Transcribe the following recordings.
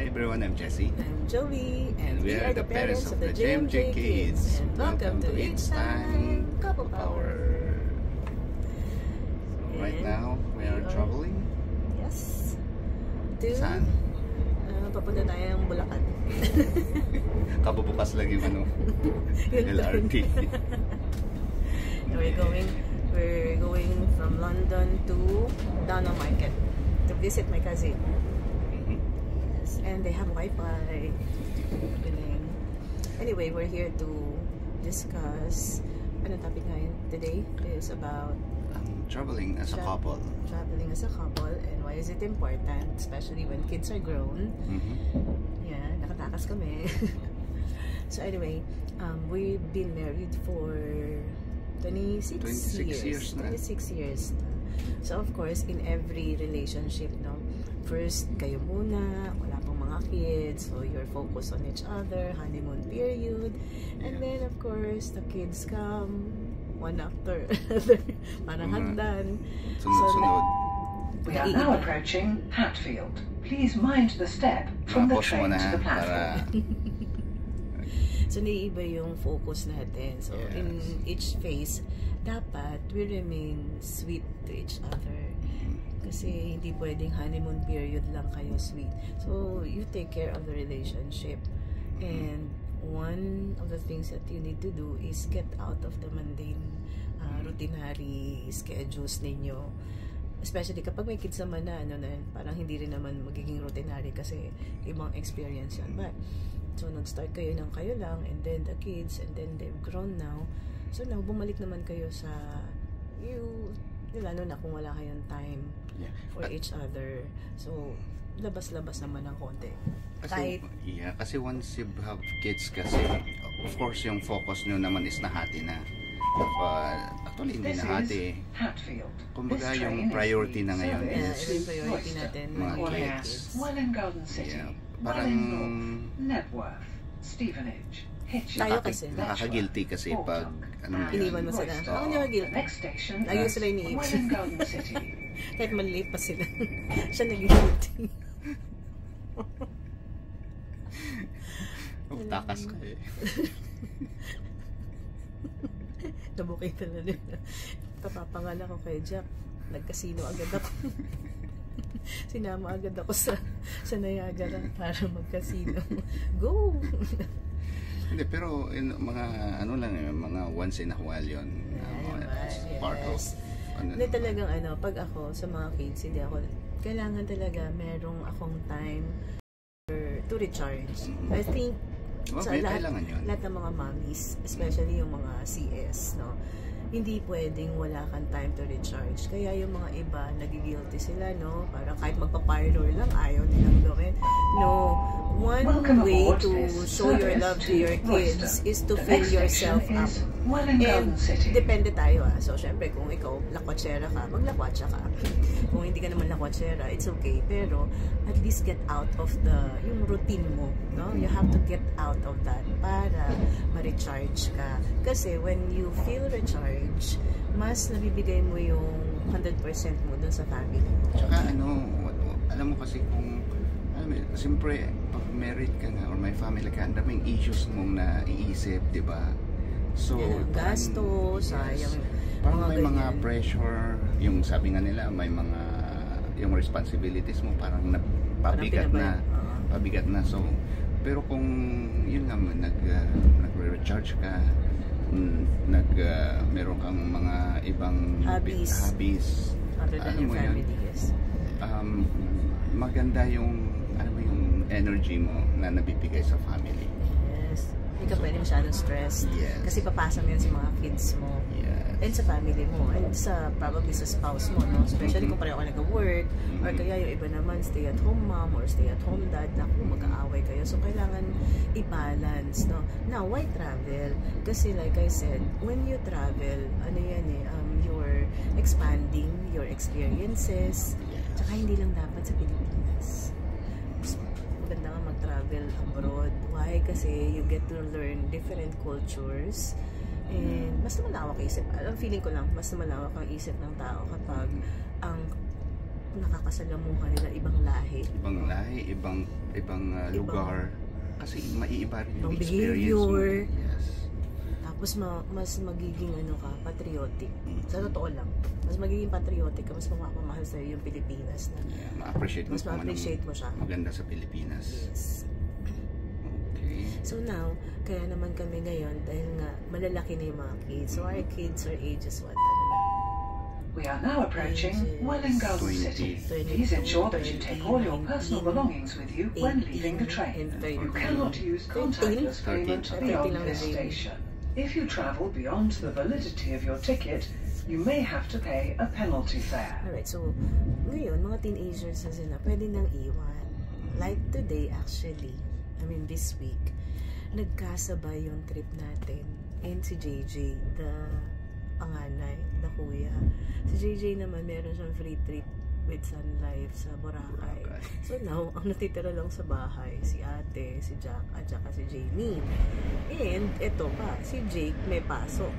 Hi everyone, I'm Jesse. I'm Joey, and we are the parents of the JMJ Kids. And welcome to It's Time Couple Power. So right now, we are traveling. Yes. To Saan? Papunta tayong Bulacan. Kabubukas lang yung LRT. We're going from London to Downtown Market to visit my cousin. Yes, and they have Wi-Fi. Anyway, we're here to discuss. Anong topic ngayon today is about traveling as a couple. Traveling as a couple, and why is it important, especially when kids are grown. Yeah, nakatakas kami. So anyway, we've been married for 26 years. 26 years. So of course, in every relationship, no, first kayo muna, wala pang mga kids, so you're focused on each other, honeymoon period, and then of course the kids come one after another, parang hagdan. Sunod-sunod. We are now approaching Hatfield. Please mind the step from the train to the platform. So naiiba yung focus natin. So in each phase, dapat we remain sweet to each other. Kasi hindi pwedeng honeymoon period lang kayo sweet. So you take care of the relationship. And one of the things that you need to do is get out of the mundane, routinary schedules ninyo. Especially kapag may kids naman na, parang hindi rin naman magiging routinary kasi ibang experience yun. But, so nag-start kayo ng kayo lang, and then the kids, and then they've grown now. So now, bumalik naman kayo sa lalo na kung wala kayong time for each other. So, labas-labas naman ng konti. Kasi once you have kids kasi, of course, yung focus nyo naman is nahati na. Actually, hindi nahati. Kumbaga, yung priority na ngayon is priority natin, mga kids. Garden City, Parang Stevenage, tayo kasi nakaka-guilty kasi pag iniwan mo sila. Ako hindi mag-guilty. Ayaw sila iniiwan. Kahit maliit pa sila. Siya nag-guilty. Takas ka eh. Nabukay ka na rin. Tapapangal ako kay Jack. Nagkasino agad ako. Sinama agad ako sa Niagara para magkasino. Go! Hindi, pero mga mga once in a while yun. Part of hindi talagang pag ako sa mga kids, hindi ako kailangan talaga merong akong time to recharge. I think sa lahat ng mga mommies, especially yung mga CS, no, hindi pwedeng wala kang time to recharge. Kaya yung mga iba, nagigilty sila, no? Parang kahit magpa-parlor lang, ayaw nilang gawin. No. One way to show your love to your kids is to fill yourself up. And depende tayo, So, syempre, kung ikaw lakwatsera ka, maglakwatsa ka. Kung hindi ka naman lakwatsera, it's okay. Pero, at least get out of yung routine mo, no? You have to get out of that para ma-recharge ka. Kasi when you feel recharged, mas nabibigay mo yung 100% mo dun sa family. Tsaka alam mo kasi kung siyempre pag married ka na or may family ka, ang daming issues mong naiisip, di ba? So gasto, sayang, parang may mga pressure, yung sabi nga nila, may mga yung responsibilities mo parang pabigat na. So pero kung yun nga nagre-recharge ka, meron kang mga ibang hobbies other than your family, maganda yung energy mo na nabibigay sa family. Yes. Hindi ka pwede masyadong stressed. Kasi papasa mo yun sa mga kids mo. And sa family mo. And probably sa spouse mo, no? Especially kung pareho ka nag-work, or kaya yung iba naman stay at home mom or stay at home dad, naku, mag-aaway kayo. So kailangan i-balance, no? Now, why travel? Kasi like I said, when you travel, you're expanding your experiences. Tsaka hindi lang dapat sa Pilipinas. Maganda nga mag-travel abroad. Why? Kasi you get to learn different cultures. And mas malawak isip. Ang feeling ko lang, mas malawak ang isip ng tao kapag ang nakakasalamuhan nila ibang lahi. Ibang lugar. Kasi maiiba rin yung experience mo. Yes. Tapos mas magiging patriotic. Sa totoo lang. Mas magiging patriotic ka, mas mamamahal sa'yo yung Pilipinas na. Yeah, ma-appreciate mo siya. Maganda sa Pilipinas. Yes. Okay. So now, kaya naman kami ngayon, dahil nga malalaki na yung mga kids. So our kids are ages what? We are now approaching Welwyn Garden City. Please ensure that you take all your personal belongings with you when leaving the train. You cannot use contactless payment beyond this station. If you travel beyond the validity of your ticket, you may have to pay a penalty fare. Alright, so ngayon, mga teenagers na sila, pwede nang iwan. Like today, actually, this week, nagkasabay yung trip natin and si JJ, the panganay, the kuya. Si JJ naman, meron siyang free trip with Sun Life sa Boracay. So now, ang natitira lang sa bahay, si ate, si Jack, at saka si Jamie. And, eto pa, si Jake may pasok.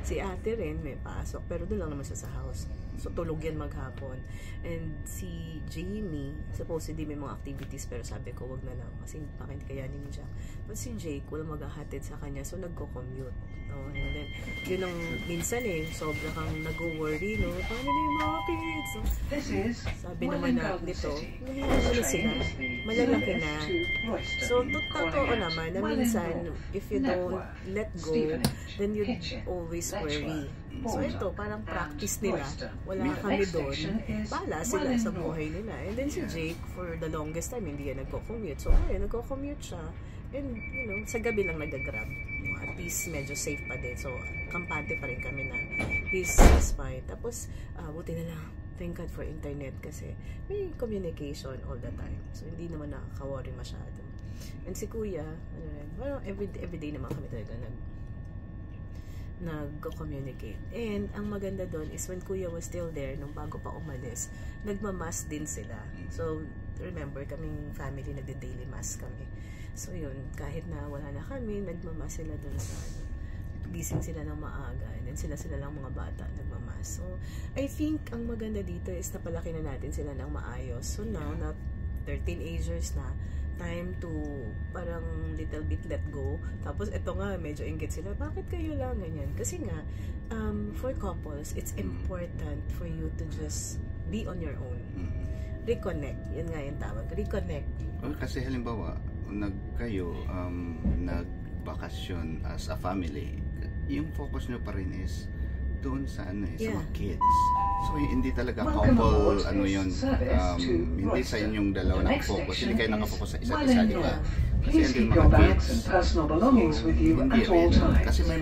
Si ate rin may pasok, pero doon lang naman siya sa house. So, tulog yan maghapon. And si Jamie, supposedly may mga activities, pero sabi ko, wag na lang. Kasi bakit kayanin ni Jack. But si Jake, wala maghahatid sa kanya. So, nagko-commute. And then, yun ang minsan sobra kang nag-worry, no? Paano na yung mga kids? So, sabi naman na dito, na sila. Malalaki na. So, totoo naman na minsan, if you don't let go, then you'd always worry. So ito, parang practice nila. Wala kami doon. Bala sila sa buhay nila. And then si Jake, for the longest time, hindi yan nagko-commute. So ayun, nagko-commute siya. And sa gabi lang nag-grab. At least medyo safe pa din. So kampante pa rin kami na he's fine. Tapos, buti na lang. Thank God for internet kasi may communication all the time. So hindi naman nakaka-worry masyado. And si Kuya, parang everyday naman kami talaga nag-communicate. And ang maganda doon is when Kuya was still there, nung bago pa umalis, nagmamas din sila. So, remember, kaming family, nagde-daily mass kami. So, yun, kahit na wala na kami, nagmamas sila doon sa gising sila ng maaga. And then sila lang mga bata nagmamas. So, I think ang maganda dito is napalaki na natin sila ng maayos. So, now, na 13 teenagers na, time to parang little bit let go. Tapos ito nga, medyo inggit sila. Bakit kayo lang ganyan? Kasi nga, for couples, it's important for you to just be on your own. Reconnect. Yan nga yung tawag. Reconnect. Kasi halimbawa, nagbakasyon as a family, yung focus nyo pa rin is doon sa sa mga kids. So hindi talaga couple hindi sa inyong dalawa nakafocus, hindi kayo nakafocus sa isa't isa, di ba? Kasi hindi mga kids. Kasi may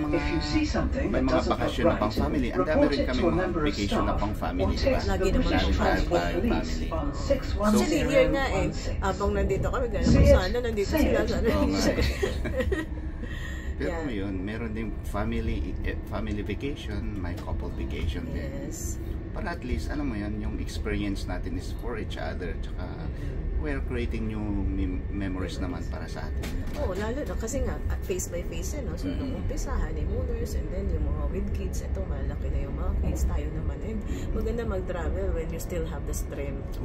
mga bakasyon na pang family. Ang dami rin kami mga vacation na pang family, di ba? Lagi naman pang family. Actually, here nga abang nandito kami, sana nandito sila. Pero ngayon, meron din family vacation, may couple vacation din. Yes. Para at least, alam mo yan, yung experience natin is for each other. Tsaka, we're creating new memories naman para sa atin. Oo, lalo na. Kasi nga, face by face no? So, nung umpisa, honeymooners, and then yung mga with kids, ito, malaki na yung mga kids, tayo naman. And maganda mag-travel when you still have the strength.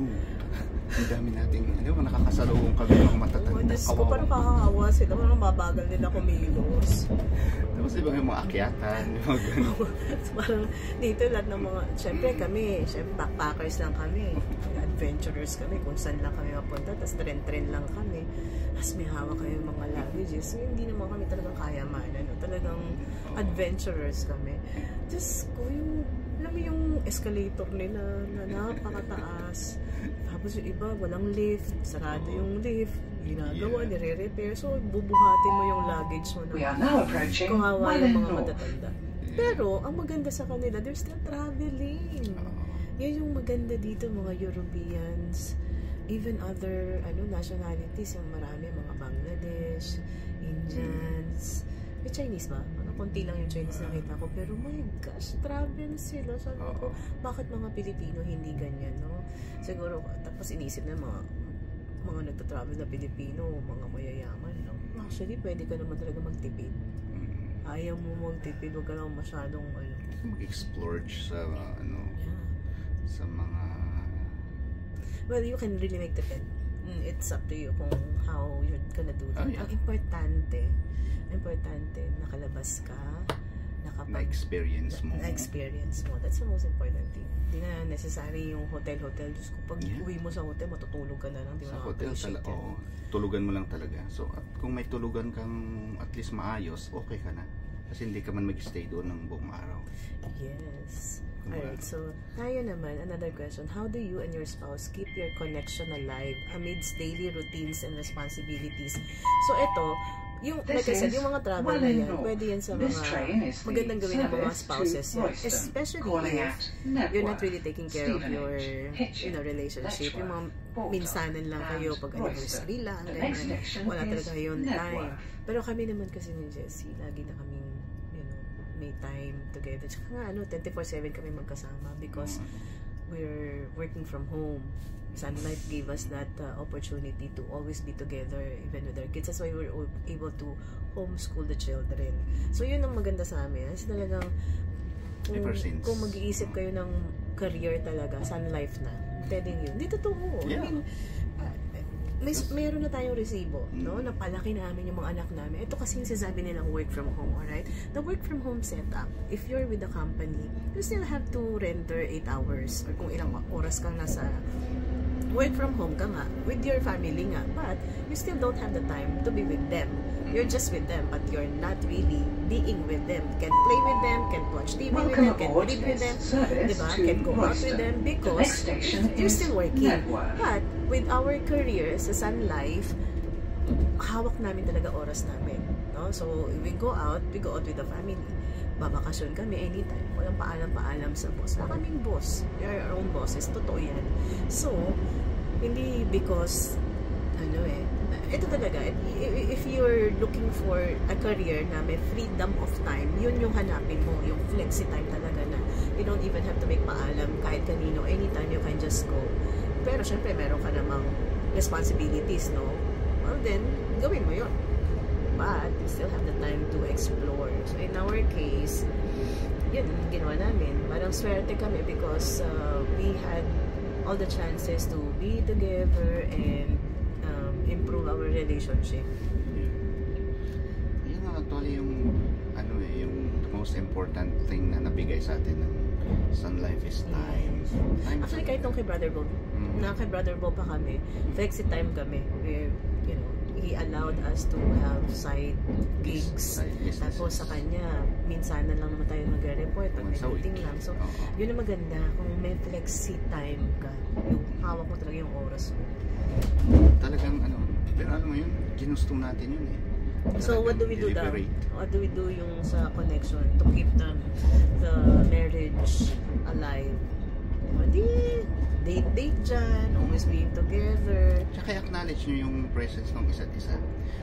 Ang dami nating, hindi mo, nakakasalubong kami ng matatanda. Diyos ko, parang kakahawa sila. Parang mabagal nila kumilos. Tapos iba yung mga akyatan, yung mga gano'n. Parang dito lahat ng mga, syempre kami, backpackers lang kami. Adventurers kami, kung saan lang kami mapunta, tapos tren lang kami. Tapos may hawak kayo mga luggages. So, hindi naman kami talagang kayamanan. Talagang adventurers kami. Diyos ko, alam mo yung escalator nila na napakataas. Tapos yung iba, walang lift, sarado yung lift, ginagawa, nire-repair. So, bubuhatin mo yung luggage mo na kung hawa yung mga matatanda. Pero, ang maganda sa kanila, they're still traveling. Yan yung maganda dito, mga Europeans, even other nationalities, yung marami, mga Bangladesh, Indians, may Chinese ba? Konti lang yung Chinese nakita ko, pero my gosh, travel sila. Sabi ko, bakit mga Pilipino hindi ganyan, no? Siguro, tapos inisip na mga nagtatravel na Pilipino, mga mayayaman, no? Actually, pwede ka naman talaga magtipid. Ayaw mo magtipid, huwag ka lang masyadong, mag-explore sa, sa mga Well, you can really make the bed. It's up to you kung how you're gonna do that. Ang importante, nakalabas ka, na-experience mo. That's the most important thing. Hindi na necessary yung hotel. Diyos ko, pag uwi mo sa hotel, matutulog ka na lang. Sa hotel, tulugan mo lang talaga. So, at kung may tulugan kang at least maayos, okay ka na. Kasi hindi ka man mag-stay doon ng buong araw. Yes. Alright, so tayo naman, another question. How do you and your spouse keep your connection alive amidst daily routines and responsibilities? So ito, yung, like I said, yung mga travel na yan, pwede yan sa mga magandang gawin ng mga spouses yan. Especially if you're not really taking care of your relationship. Yung mga minsanan lang kayo pag anniversary lang, ganyan. Wala talaga yung time. Pero kami naman kasi ni Jessie, lagi na kaming may time together. Tsaka nga, 24/7 kami magkasama because we're working from home. Sun Life gave us that opportunity to always be together even with our kids. That's why we're able to homeschool the children. So, yun ang maganda sa amin. Kasi talagang kung mag-iisip kayo ng career talaga, Sun Life na. Telling you. Hindi totoo. Yeah. I mean, mayroon na tayong resibo, no? Napalaki namin yung mga anak namin. Ito kasi yung sinasabi nilang work from home, alright? The work from home setup, if you're with the company, you still have to render 8 hours or kung ilang oras kang nasa work from home ka nga, with your family nga, but you still don't have the time to be with them. You're just with them, but you're not really being with them. Can play with them, can watch TV with them, can read with them, diba? Can go out with them because you're still working. But with our career sa Sun Life, hawak namin talaga oras namin. No? So, we go out with the family. Babakasyon kami anytime. Walang paalam-paalam sa boss. Wala kaming boss. We are our own bosses. Totoo yan. So, hindi because, ito talaga, if you're looking for a career na may freedom of time, yun yung hanapin mo, yung flexi time talaga na you don't even have to make paalam kahit kanino, anytime you can just go. Pero syempre, meron ka namang responsibilities, no? Well then, gawin mo yun. But, you still have the time to explore. So, in our case, yun, ginawa namin. Parang swerte kami because we had all the chances to be together and improve our relationship. Yun nga actually yung the most important thing na nabigay sa atin ng Sun Life is time. Actually, kahit nung kay Brother Bo, kay Brother Bo pa kami, flexi time kami. He allowed us to have side gigs. Tapos sa kanya, minsan na lang naman tayo mag-report pag may meeting lang. So, yun ang maganda. Kung may flexi time ka, yung hawak mo talaga yung oras mo. Talagang pero mo yun, ginusto natin yun eh. So what do we do daw? What do we do yung sa connection to keep the marriage alive? Date dyan, always being together. Tsaka acknowledge nyo yung presence ng isa't isa.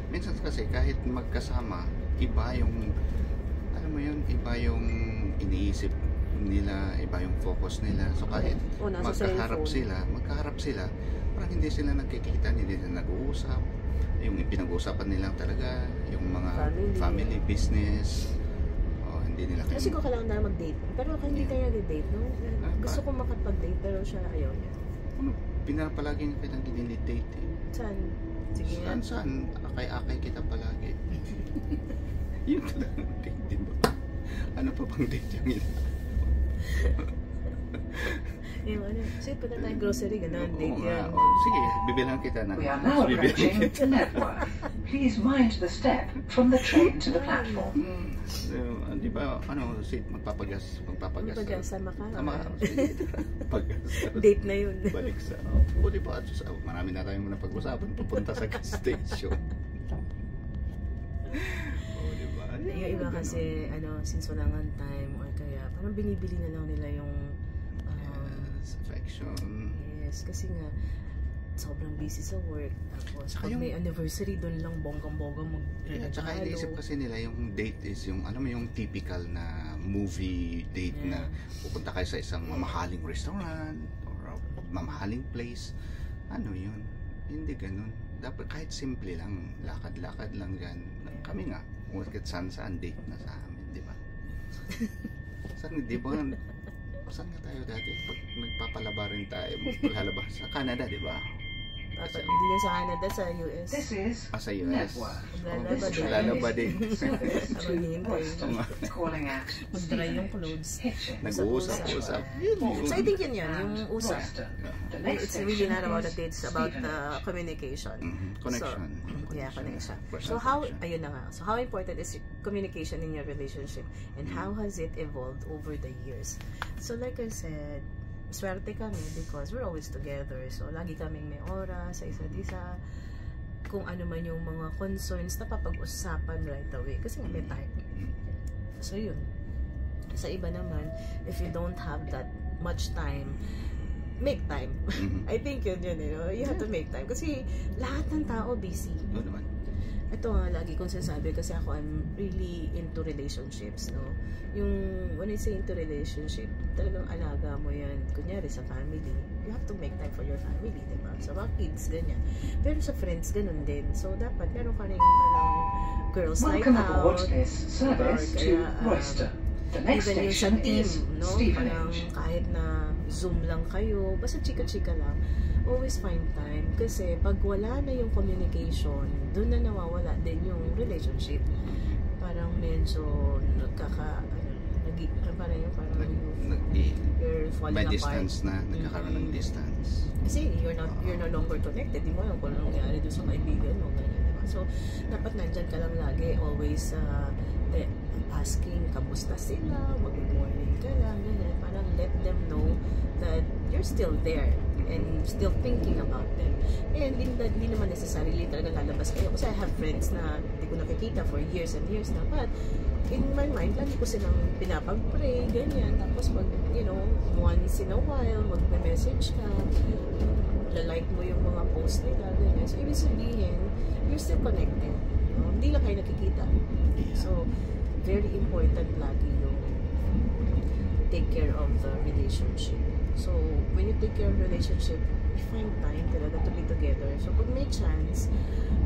Minsan kasi kahit magkasama, iba yung iba yung iniisip nila, iba yung focus nila. So kahit magkaharap sila, parang hindi sila nagkikita, hindi sila nag-uusap. Yung pinag-uusapan nila talaga, yung mga family business. Hindi nila kasi ko kailangan na mag-date. Pero hindi tayo nag-date, no? Gusto ko makapag-date, pero siya ayaw niya. Pinapalagi niya kitang dinidate eh. Saan? Sige nga. Saan? Akay-akay kita palagi. Yun talagang date, diba? Ano pa bang date yung ina? Yung sige, punta tayong grocery, gano'n, date yan. Sige, bibilang kita na. We are now approaching the network. Please mind the step from the train to the platform. So, di ba, sit, magpapagas. Sama ka. Pagas. Date na yun. Balik sa, di ba, marami na tayong napag-usapan, pupunta sa gas station. Diba? Yung iba kasi, since wala nga time, or kaya, parang binibili na lang nila yung affection. Yes, kasi nga sobrang busy sa work. Tapos pag may anniversary, doon lang bonggang-bonggang mag-regalo. Tsaka iniisip kasi nila yung date is yung, yung typical na movie date na pupunta kayo sa isang mamahaling restaurant or mamahaling place. Yun? Hindi ganun. Dapat kahit simple lang, lakad-lakad lang dyan. Kami nga, saan date na sa amin, di ba? Saan, di ba? Saan nga tayo dati? Pag nagpapalaba rin tayo, maglalabas sa Canada, di ba? Hindi sa Canada, sa US. Sa US. Lalaba din. Mag-dry yung clothes. Nag-uusap. So I think yun, yung usap. It's really not about the dates, it's about the communication. Connection. Connection. So how, ayun na nga. So how important is communication in your relationship? And how has it evolved over the years? So like I said, swerte kami because we're always together. So, lagi kaming may oras sa isa't isa. Kung ano man yung mga concerns na papag-usapan right away. Kasi nga may time. So, yun. Sa iba naman, if you don't have that much time, make time. I think yun, you have to make time. Kasi lahat ng tao busy. Ito nga, lagi kong sinasabi kasi ako, I'm really into relationships, no? Yung, when I say into relationship, talagang alaga mo yan. Kunyari, sa family, you have to make time for your family, diba? Sa mga kids, ganyan. Pero sa friends, ganun din. So, dapat meron ka rin parang girls night out. Even yung sa team, no? Parang kahit na Zoom lang kayo, basta chika-chika lang. Always find time. Kasi pag wala na yung communication, doon na nawawala din yung relationship. Parang medyo you're falling apart. Distance na, nagkakaroon ng distance. Kasi you're no longer connected. Di mo alam kung anong nangyari doon sa kaibigan mo. Diba? So, dapat nandyan ka lang lagi. Always asking, kamusta sila? Mag-good morning ka lang. Ganyan. Parang let them know that you're still there and still thinking about them. And hindi naman necessarily talaga lalabas kayo. Kasi I have friends na hindi ko nakikita for years and years na. But in my mind, lagi ko silang pinapag-pray, ganyan. Tapos once in a while, mag-message ka, like mo yung mga post nila, ganyan. So, ibig sabihin, you're still connected. Hindi lang kayo nakikita. So, very important lagi yung take care of the relationship. So, when you take care of the relationship, you find time talaga to be together. So, pag may chance,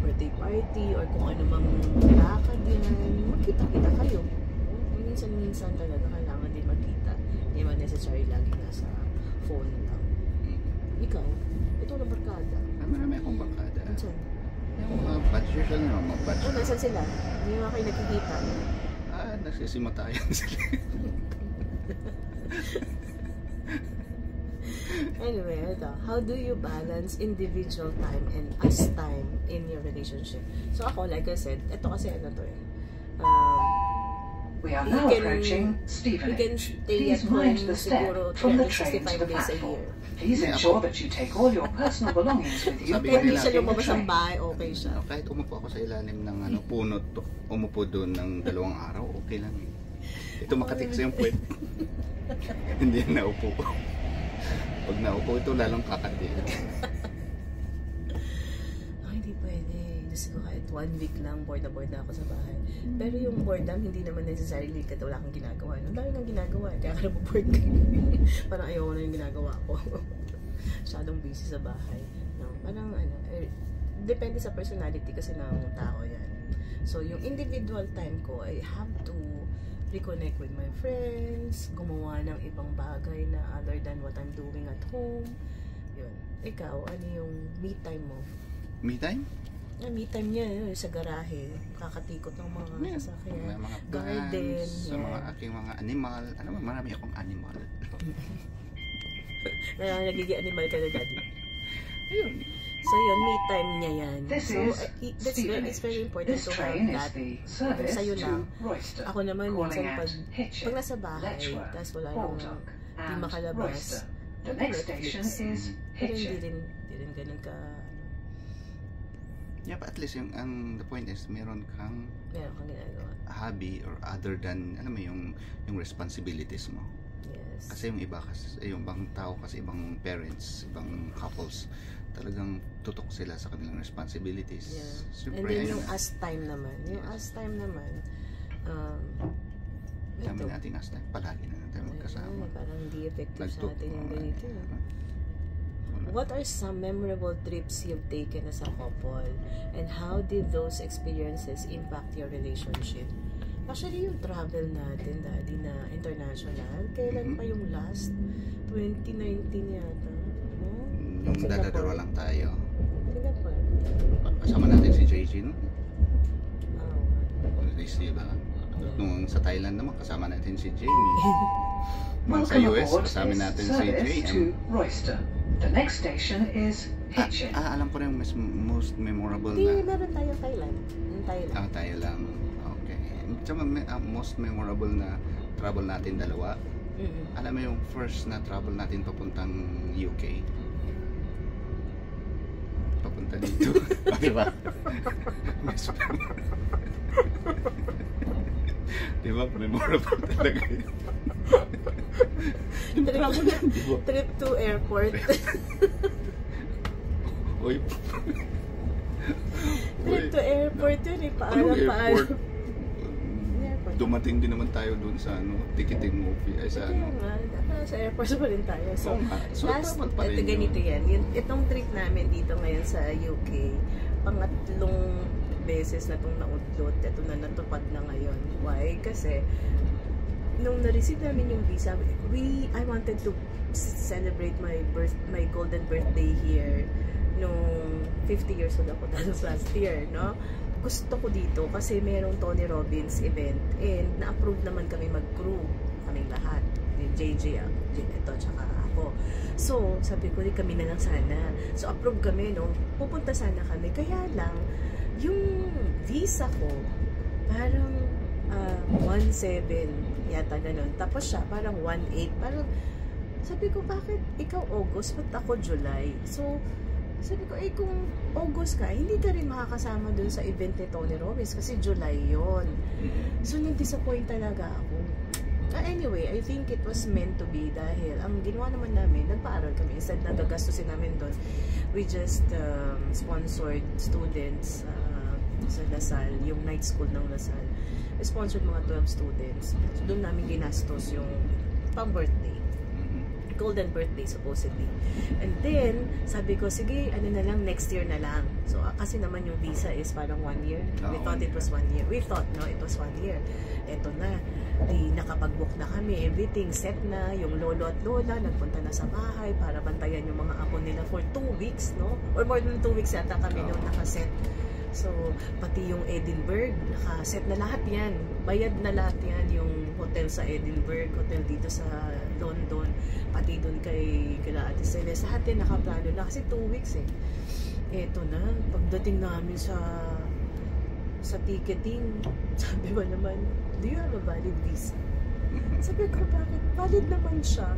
birthday party, or kung ano mang lakad yan, magkita-kita kayo. Minsan-minsan talaga kailangan din magkita. Hindi man necessary lagi nasa phone lang. Ikaw, ito na barkada. Marami akong barkada. Saan? Yung mga batch, usual na mga batch. Nasaan sila? Hindi mo kayo nakikita. Nagsisimatayan sila. Anyway, how do you balance individual time and us time in your relationship? So ako, like I said, ito kasi we are now approaching Stevenage. Please mind the step from the train to the platform. Please ensure that you take all your personal belongings with you. Hindi siya lumabas ng bahay, okay siya. Kahit umupo ako sa ilalim ng puno, umupo doon ng 2 araw, okay lang. Ito makatiksa yung puwet. Hindi na naupo ko. Pag naupo ito, lalong kakati. Hindi pwede. Diyos ko, kahit 1 week lang, bored na ako sa bahay. Pero yung boredom, hindi naman necessarily kasi wala kang ginagawa. Ang dami kang ginagawa. Kaya ka naman-bored ka. Parang ayaw ko na yung ginagawa ko. Masyadong busy sa bahay. No? Parang depende sa personality kasi ng tao yan. So, yung individual time ko, I have to reconnect with my friends, gumawa ng ibang bagay na other than what I'm doing at home. Yun. Ikaw, ano yung me time mo? Me time? Me time niya, sa garahe. Kakatikot ng mga sasakyan. Mga garden. Sa mga aking mga animal. Ano ba, marami akong animal. Nagiging animal ka na, Daddy. Ayun. So yun, me time niya yan. It's very important to have that. Sa'yo lang. Ako naman, minsan pag nasa bahay, tapos wala nang di makalabas, Netflix. Pero hindi rin ganun ka. Yeah, but at least the point is meron kang ginagawa. Hobby or other than yung responsibilities mo. Yes. Kasi yung iba kasi yung ibang tao kasi ibang parents, ibang couples talagang tutok sila sa kanilang responsibilities. Yeah. Siyempre, and then yung us time naman. Yung us time naman dami nating us time. Palagi na natin magkasama. Parang hindi effective sa atin yung ganito. What are some memorable trips you've taken as a couple? And how did those experiences impact your relationship? Actually, yung travel natin, Daddy, na international, kailan pa yung last? 2019 yata. Yung dadadaro lang tayo. Singapore. Kasama natin si JG, no? Oh. Diba? Nung sa Thailand naman, kasama natin si Jamie. Sa US, kasama natin si JM. The next station is Hitchin. Alam ko na yung most memorable na... Hindi, meron tayo Thailand. Thailand. Tayo lang. Okay. Tsaka most memorable na travel natin dalawa. Alam mo yung first na travel natin papuntang UK? Papunta dito. Diba? Diba? Memorable talaga yun. Trip to airport. Uy. Trip to airport yun eh. Paalam. Dumating din naman tayo dun sa ticketing movie. Ay sa sa airport pa rin tayo. So last, ito ganito yan. Itong trip namin dito ngayon sa UK, pangatlong beses na itong naudlot. Ito na natupad na ngayon. Why? Kasi nung na-receive namin yung visa, I wanted to celebrate my golden birthday here nung 50 years old ako. That was last year, no? Gusto ko dito kasi merong Tony Robbins event and na-approve naman kami mag-crew. Kaming lahat. Yung JJ, ito, tsaka ako. So, sabi ko, kami na lang sana. So, approve kami, no? Pupunta sana kami. Kaya lang, yung visa ko, parang 1.7 yata ganun. Tapos siya, parang 1.8. Parang, sabi ko, bakit ikaw August, ba't ako July? So, sabi ko, kung August ka, hindi ka rin makakasama dun sa event ni Tony Robbins kasi July yon. So, nag-disappoint talaga ako. Anyway, I think it was meant to be dahil ang ginawa naman namin, nagpaaral kami. Instead na gagastusin namin doon, we just sponsored students sa Lasal, yung night school ng Lasal. We sponsored mga 12 students. So, doon namin ginastos yung pang-birthday. Golden birthday supposedly. And then, sabi ko, sige, ano na lang, next year na lang. So, kasi naman yung visa is parang 1 year. We thought it was 1 year. We thought, no, it was 1 year. Eto na, nakapag-book na kami, everything set na, yung lolo at lola, nagpunta na sa bahay para bantayan yung mga apo nila for 2 weeks, no? Or more than 2 weeks yata kami nung nakaset. So, pati yung Edinburgh, nakaset na lahat yan. Bayad na lahat yan, yung hotel sa Edinburgh, hotel dito sa London, pati doon kay Ate Celeste, lahat yan nakaplano na kasi 2 weeks eh. Eto na, pagdating namin sa ticketing, sabi ba naman, do you have a valid visa? Sabi ko, bakit? Valid naman siya.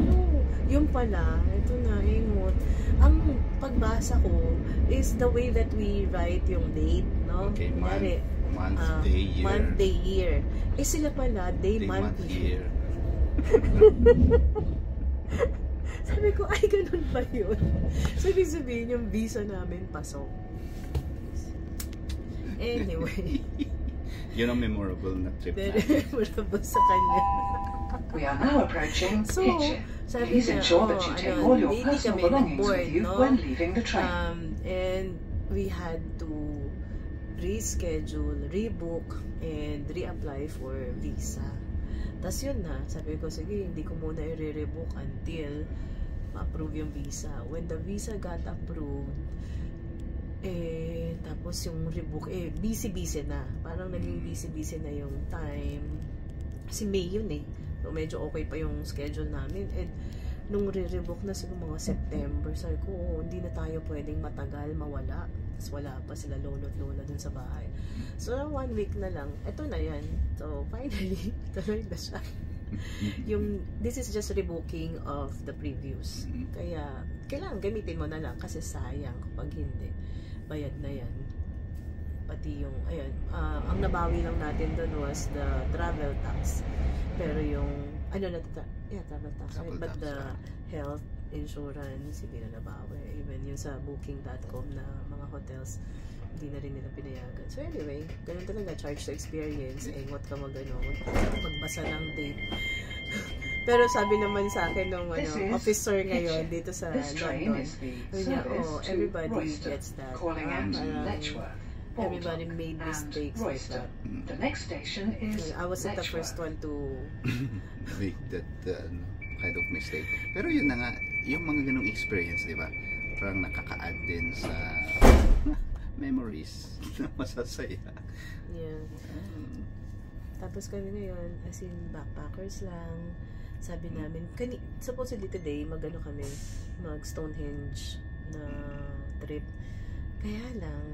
No. Yung pala, ito na, ingot. Ang pagbasa ko is the way that we write yung date, no? Okay, month, day, year. Month, day, year. Sila pala, day, month, year. Sabi ko, ay, ganun ba yun? So, ibig sabihin, yung visa namin pasok. Anyway. Yun ang memorable na trip Very memorable sa kanya. We are now approaching Hitchin. Sabi Please ensure that you take all your personal belongings with you when leaving the train. And we had to reschedule, rebook, and reapply for visa. Tapos yun na, sabi ko, sige, hindi ko muna i-rebook until ma-approve yung visa. When the visa got approved, tapos yung rebook, busy-busy na. Parang naging busy-busy na yung time. Kasi May yun eh. So, medyo okay pa yung schedule namin. And nung re-rebook na siguro mga September, sabi ko, hindi na tayo pwedeng matagal, mawala. Tapos wala pa sila lolo at lola dun sa bahay. So, 1 week na lang. Ito na yan. So, finally, tuloy na siya. This is just rebooking of the previous. Kaya, kailangan gamitin mo na lang kasi sayang kapag hindi. Bayad na yan. Pati yung, ayun, ang nabawi lang natin doon was the travel tax. Pero yung, travel tax. But the health insurance, hindi na nabawi. Even yung sa booking.com na mga hotels, hindi na rin nila pinayagan. So anyway, ganun talaga, charge to experience. Ngot ka magbasa ng date. Pero sabi naman sa akin nung officer ngayon dito sa London, everybody gets that. everybody made mistakes like that. The next station is I wasn't the first one to make that kind of mistake. Pero yun na nga, yung mga ganong experience, di ba? Parang nakaka-add din sa memories na masasaya. Yeah. Tapos kami ngayon, as in backpackers lang. Sabi namin, supposedly today, mag Stonehenge na trip. Kaya lang,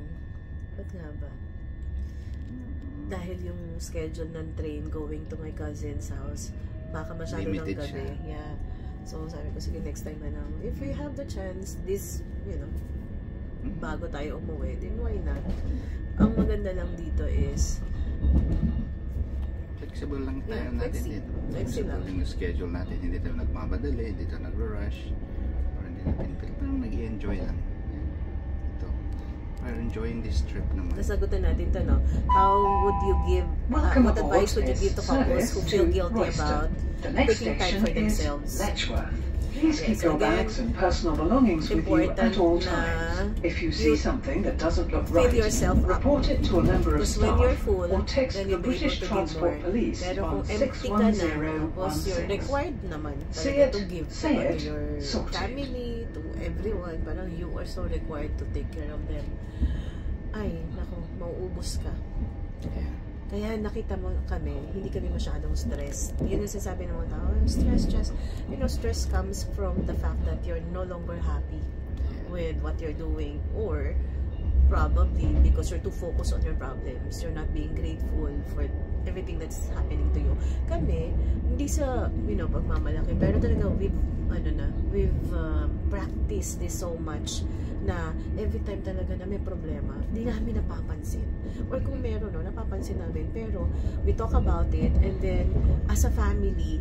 ba't nga ba? Dahil yung schedule ng train going to my cousin's house, baka masyado ng gabi. Yeah. So sabi ko, sige, next time na lang. If we have the chance, this, bago tayo umuwi, then why not? Ang maganda lang dito is flexible lang tayo natin dito. Flexible yung schedule natin. Hindi tayo nagmamadali, hindi tayo nag-rush, or hindi natin parang nag-i-enjoy lang. Ito. We're enjoying this trip naman. Nasagutan natin ito, no? How would you give, what advice would you give to couples who feel guilty about taking time for themselves? Please keep your bags and personal belongings with you at all times. If you see something that doesn't look right, report it to a member of staff or text the British Transport Police on 61016. You're required naman to give to your family, to everyone. Parang you are so required to take care of them. Ay, naku, mauubos ka. Kaya nakita mo kami, hindi kami masyadong stressed. Yun yung sasabi ng mga tao, stress. Stress comes from the fact that you're no longer happy with what you're doing, or probably because you're too focused on your problems. You're not being grateful for everything that's happening to you. Kami, hindi sa, pagmamalaki, pero talaga we've practiced this so much na every time talaga na may problema, hindi namin napapansin. Or kung meron, napapansin namin. Pero we talk about it, and then as a family,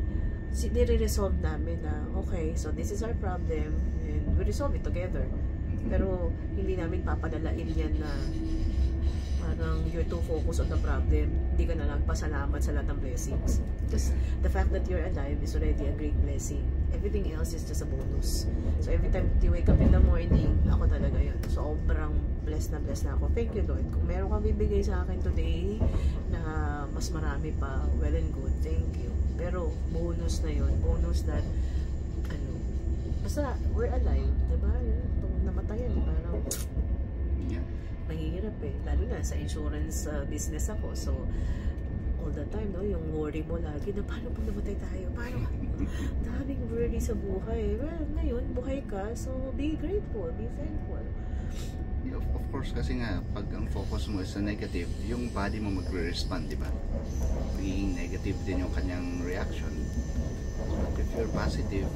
nire-resolve namin na, okay, so this is our problem, and we resolve it together. Pero hindi namin papadalain yan na parang you're too focused on the problem, hindi ka na nagpasalamat sa lahat ng blessings. Because the fact that you're alive is already a great blessing. Everything else is just a bonus. So every time you wake up in the morning, ako talaga yun. Sobrang blessed na ako. Thank you, Lord. Kung meron kang bibigay sa akin today na mas marami pa, well and good, thank you. Pero bonus na yun. Bonus that, basta we're alive, diba? Pag namatayan, parang mahirap lalo na sa insurance business ako, so all the time, yung worry mo lagi na paano pag namatay tayo, paano daming worry sa buhay. Well, ngayon, buhay ka, so be grateful, be thankful. Yeah, of course, kasi nga pag ang focus mo is sa negative, yung body mo magre-respond, di ba? Being negative din yung kanyang reaction. But if you're positive,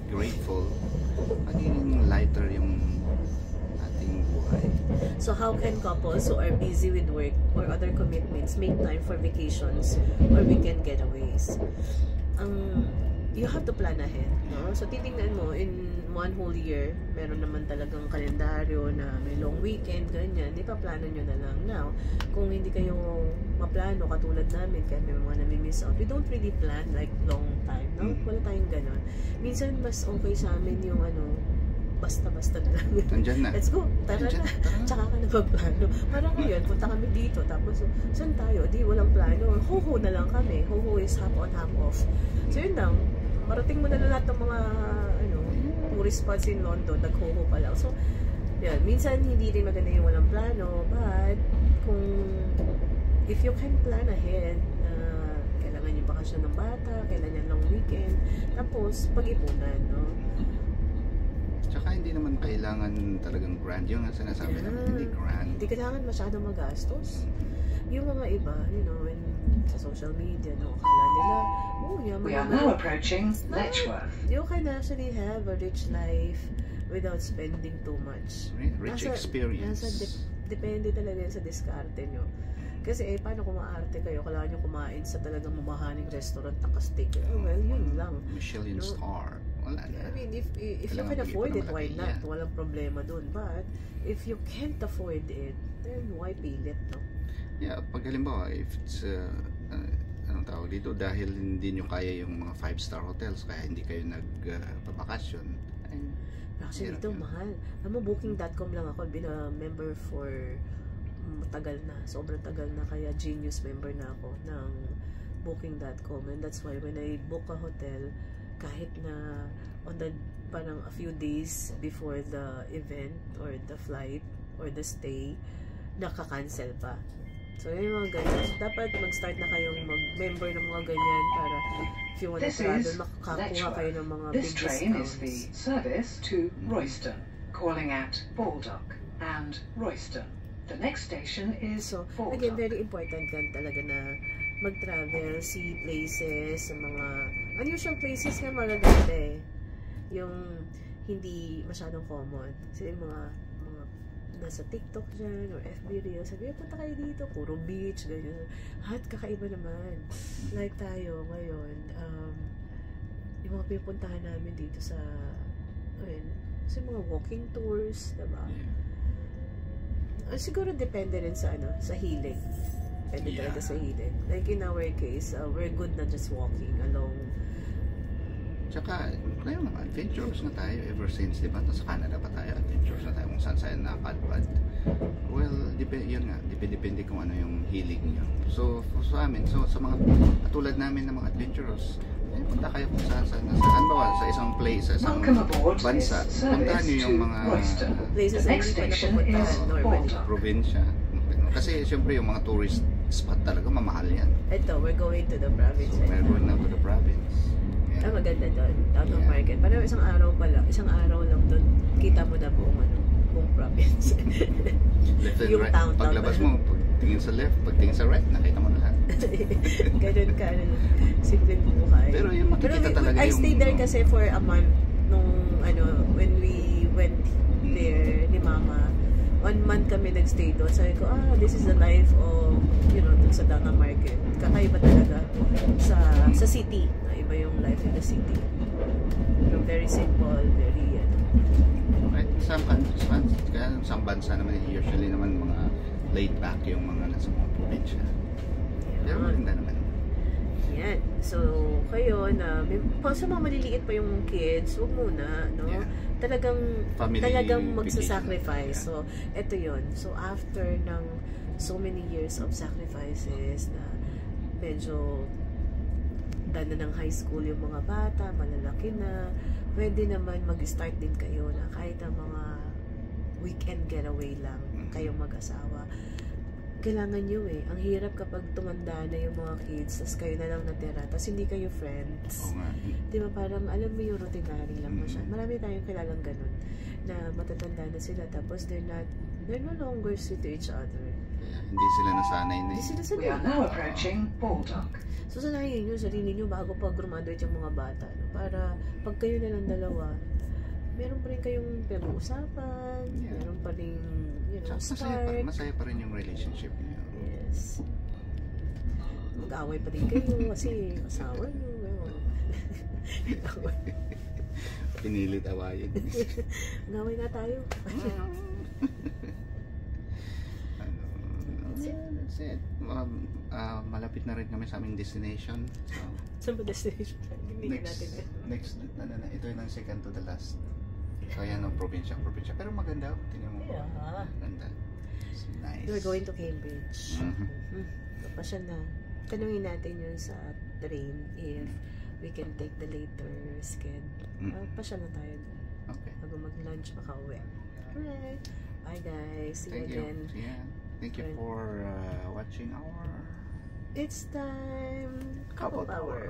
grateful, magiging lighter yung ating buhay. So how can couples who are busy with work or other commitments make time for vacations or weekend getaways? You have to plan ahead, no? So titingnan mo, in one whole year, meron naman talagang kalendaryo na may long weekend, ganyan, ipaplano nyo na lang. Now, kung hindi kayo maplano, katulad namin, kaya may mga nami-miss out, we don't really plan like long time, no? Wala tayong ganon. Minsan, mas okay sa amin yung basta-basta lang. Nandyan na. Let's go. Tara na. Tsaka ka na magplano. Parang ngayon, punta kami dito. Tapos, saan tayo? Di, walang plano. Ho-ho na lang kami. Ho-ho is half on, half off. So, yun lang. Marating mo na lahat ng mga tourist spots in London. Nag-ho-ho pa lang. So, yan. Minsan, hindi rin maganda yung walang plano. But, if you can plan ahead, kailangan yung bakasyon ng bata, kailangan yung long weekend, tapos, pag-ipunan, no? Tsaka hindi naman kailangan talagang grand yung sinasabi namin, hindi grand. Hindi kailangan masyadong magastos. Yung mga iba, sa social media, akala nila, we are now approaching Letchworth. You can actually have a rich life without spending too much. Rich experience. Depende talaga sa diskarte nyo. Kasi paano kung maarte kayo, kailangan nyo kumain sa talagang mamahaling restaurant na steak. Well, yun lang. Michelin star. Wala na. I mean, if you can afford it, why not? Walang problema dun. But, if you can't afford it, then why pilit, no? Yeah, pag halimbawa, if it's, anong tawag dito, dahil hindi nyo kaya yung mga 5-star hotels, kaya hindi kayo nagpabakasyon. Actually, ito, mahal. Booking.com lang ako, been a member for matagal na, sobrang tagal na, kaya Genius member na ako ng Booking.com, and that's why when I book a hotel, kahit na on the parang a few days before the event or the flight or the stay, nakaka-cancel pa. So, yung mga ganyan. So, dapat mag-start na kayong mag-member ng mga ganyan para if you want to travel, makakakuha kayo ng mga big discounts. This train is the service to Royston, calling at Baldock and Royston. The next station is Baldock. Again, very important yan talaga na mag-travel, see places, mga unusual places nga magaganda eh. Yung hindi masyadong common. Kasi yung mga nasa TikTok dyan or FB Reels, sabi, punta kayo dito, Kuro Beach, ganyan. At kakaiba naman. Like tayo ngayon, yung mga pinupuntahan namin dito sa mga walking tours, diba? Siguro depende rin sa sa healing. Pwede talaga sa healing. Like in our case, we're good na just walking along. Tsaka, kaya mga adventures na tayo ever since, di ba? Sa Canada pa tayo, adventures na tayo kung saan saan nakakadpad. Well, yun nga, depende kung ano yung healing nyo. So, sa amin, sa mga katulad namin ng mga adventurers, punta kayo kung saan ba, sa isang place, sa isang bansa, puntahan nyo yung mga places na hindi pa napupuntahan normally. Probinsya. Kasi, syempre, yung mga tourist spot talaga, mamahal yan. Ito, we're going to the province. So, we're going now to the province. Maganda doon, Downtown Market. Parang isang araw lang doon, kita mo na buong province. Yung right. town. Paglabas mo, pagtingin sa left, pagtingin sa right, nakita mo na lahat. Ganun ka, simpleng buhay. Pero yung makikita talaga I stayed there kasi for a month nung, when we went there ni Mama. 1 month kami nagstay doon. Sabi ko, this is the life of, dun sa Downtown Market. Kakaiba talaga sa city. Iba yung life in the city. Very simple, very right. Sa bansa naman, usually naman mga laid back yung mga nasa mga probinsya. Pero maganda naman. Yan. So, kayo na, sa mga maliliit pa yung kids, huwag muna, no? Yeah. Talagang magsasacrifice. So, eto yun. So, after ng so many years of sacrifices na medyo dana ng high school yung mga bata, malalaki na, pwede naman mag-start din kayo na kahit ang mga weekend getaway lang, kayong mag-asawa. Kailangan nyo ang hirap kapag tumanda na yung mga kids, tas kayo na lang natira, tas hindi kayo friends. Di ba parang, alam mo yung routinary lang siya. Marami tayong kilalang ganun, na matatanda na sila, tapos they're no longer sweet to each other. Hindi sila nasanay na. We are now approaching Baldock. So, sanayin nyo sarili nyo bago pag-graduate yung mga bata. No? Para pag kayo na lang dalawa, meron pa rin kayong pag-uusapan, meron pa rin, start. Masaya pa rin yung relationship niyo. Yes. Mag-away pa rin kayo kasi asawa nyo. Pinilit awayin. Mag-away na tayo. That's it. Malapit na rin kami sa aming destination. So, saan ba destination? Next, ito yung ang second to the last. So, ayan ang probinsya. Pero maganda. Tingnan mo. Maganda. It's nice. We're going to Cambridge. Kapasya na. Tanungin natin yun sa train if we can take the later schedule. Pasya na tayo doon. Okay. Bago mag-lunch, makauwi. Alright. Bye guys. See you again. Yeah. Thank you for watching our It's Time Couple Power.